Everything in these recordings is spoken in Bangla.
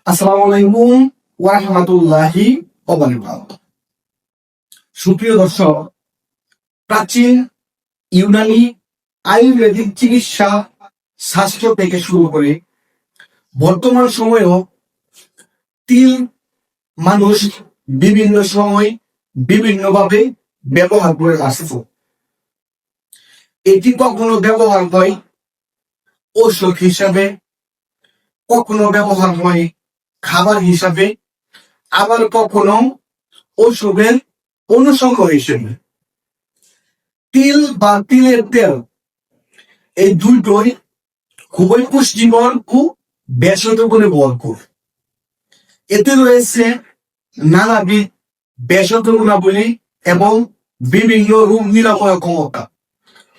আসসালামু আলাইকুম ওয়া রাহমাতুল্লাহি ওয়া বারাকাতুহু। সুপ্রিয় দর্শক, প্রাচীন ইউনানি আয়ুর্বেদিক চিকিৎসা শাস্ত্র থেকে শুরু করে বর্তমান সময়েও তিল মানুষ বিভিন্ন সময় বিভিন্নভাবে ব্যবহার করে আসছে। এটি কখনো ব্যবহার হয় ঔষধ হিসাবে, কখনো ব্যবহার হয় খাবার হিসাবে, আবার কখনো ওষুধের অনুষঙ্গ হিসেবে। তিল বা তিলের তেল এই দুটোই খুবই পুষ্টিকর ও ভেষজ গুণে ভরপুর। এতে রয়েছে নানাবিধ ভেষজ গুণাবলী এবং বিভিন্ন রোগ নিরাময় ক্ষমতা,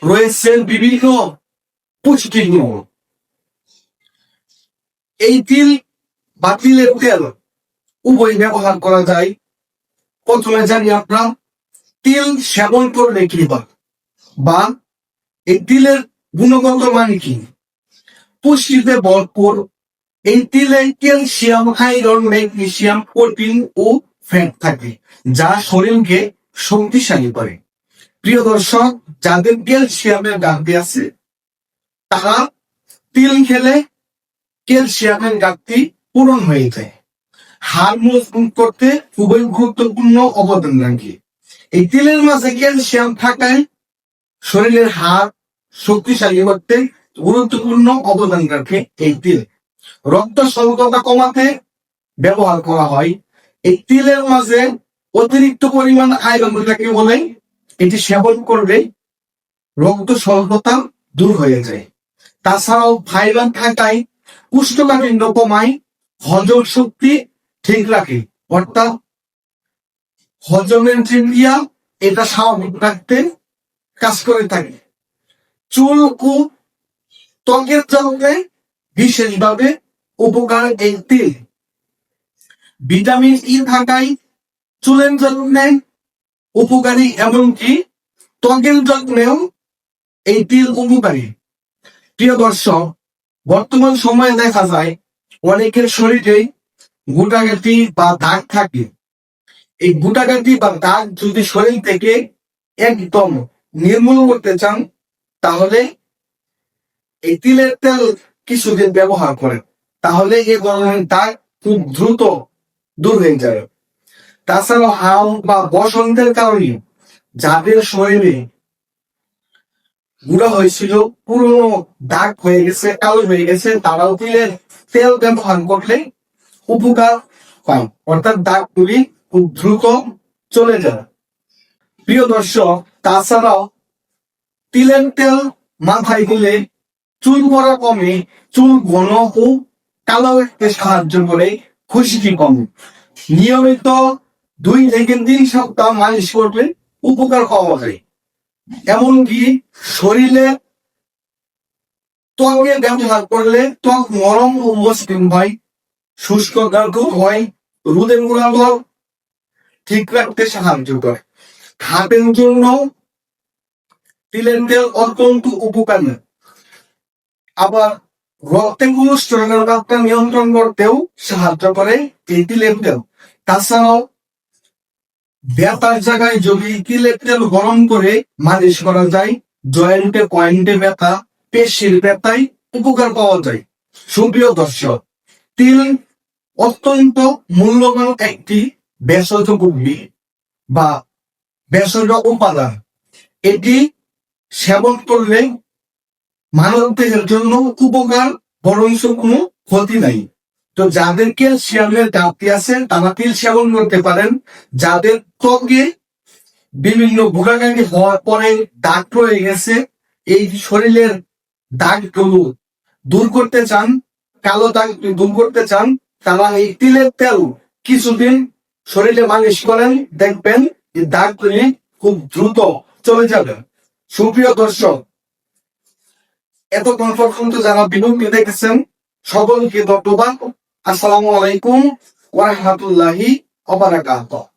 রয়েছে বিভিন্ন পুষ্টি গুণ। এই তিল বা তিলের তেল উভয় ব্যবহার করা যায়। প্রথমে জানি আমরা তিল সেবন করলে কি হয় বা এই তিলের গুণগত মান কি। পুষ্টিতে ভরপুর এই তিলে ক্যালসিয়াম, আয়রন, ম্যাগনেসিয়াম, প্রোটিন ও ফ্যাট থাকে, যা শরীরকে শক্তিশালী করে। প্রিয় দর্শক, যাদের ক্যালসিয়ামের ঘাটতি আছে তারা তিল খেলে ক্যালসিয়ামের ঘাটতি পূরণ হয়ে যায়। হাড় মজবুত করতে খুবই গুরুত্বপূর্ণ অবদান রাখে। এই তিলের মাঝে ক্যালসিয়াম থাকায় শরীরের হাড় শক্তিশালী করতে গুরুত্বপূর্ণ অবদান রাখে এই তিল। রক্ত স্বল্পতা কমাতে ব্যবহার করা হয়। এই তিলের মাঝে অতিরিক্ত পরিমাণ আয়রন থাকে বলে এটি সেবন করলে রক্ত স্বল্পতা দূর হয়ে যায়। তাছাড়াও ফাইবার থাকায় কোষ্ঠকাঠিন্য কমায়, হজম শক্তি ঠিক রাখে, অর্থাৎ হজমের ক্রিয়া এটা স্বাভাবিক রাখতে কাজ করে থাকে। চুল ও ত্বকের জন্য বিশেষভাবে উপকার এই তিল। ভিটামিন ই থাকায় চুলের জন্য উপকারী, এমনকি ত্বকের যত্নেও এই তিল উপকারী। প্রিয় দর্শক, বর্তমান সময়ে দেখা যায় অনেকের শরীরে গুটাগাটি বা দাগ থাকে। এই গুটাগাটি বা দাগ যদি শরীর থেকে একদম নির্মূল করতে চান তাহলে এই তিলের তেল কিছুদিন ব্যবহার করেন, তাহলে এই ধরনের দাগ খুব দ্রুত দূর হয়ে যাবে। তাছাড়াও হাম বা বসন্তের কারণে যাদের শরীরে গুঁড়া হয়েছিল, পুরনো দাগ হয়ে গেছে, কালো হয়ে গেছে, তারাও তিলের তেল ব্যবহার করলে উপকার পায়, অর্থাৎ দাগগুলি খুব দ্রুত চলে যায়। প্রিয় দর্শক, তাছাড়াও তিলের তেল মাথায় দিলে চুল পড়া কমে, চুল ঘন ও কালো রাখতে সাহায্য করে, খুশকি কমে। নিয়মিত 2 থেকে 3 সপ্তাহ মালিশ করলে উপকার পাওয়া যায়। এমনকি শরীরে ত্বকে ব্যবহার করলে ত্বক নরম ও মসৃণ হয়, শুষ্ক দাগ হয়, রোদের গুণাগুণ ঠিক রাখতে সাহায্য করে। হাতের জন্য তিলের তেল অত্যন্ত উপকারী। আবার রক্তে কোলেস্টেরলের মাত্রা নিয়ন্ত্রণ করতেও সাহায্য করে এই তিলের তেল। তাছাড়াও ব্যথার জায়গায় যদি তিলের তেল গরম করে মালিশ করা যায়, জয়েন্টে পয়েন্টে ব্যথা, পেশির ব্যথায় উপকার পাওয়া যায়। সুপ্রিয় দর্শক, তিল অত্যন্ত মূল্যবান একটি ভেষজ উদ্ভিদ বা ভেষজ উপাদান। এটি সেবন করলে মানব দেহের জন্য উপকার, বরঞ্চ কোনো ক্ষতি নাই। তো যাদের ক্যালসিয়ামের ঘাটতি আছে তারা তিল সেবন করতে পারেন। যাদের ত্বকে বিভিন্ন ভোগাগাড়ি হওয়ার পরে দাগ রয়ে গেছে, এই শরীরের দাগগুলো দূর করতে চান, কালো দাগ দূর করতে চান, তারা এই তিলের তেল কিছুদিন শরীরে মালিশ করেন, দেখবেন এই দাগগুলি খুব দ্রুত চলে যাবে। সুপ্রিয় দর্শক, এতক্ষণ পর্যন্ত যারা ভিডিওটি দেখেছেন সকলকে ধন্যবাদ। আসসালামু আলাইকুম ওয়া রাহমাতুল্লাহি ওয়া বারাকাতুহু।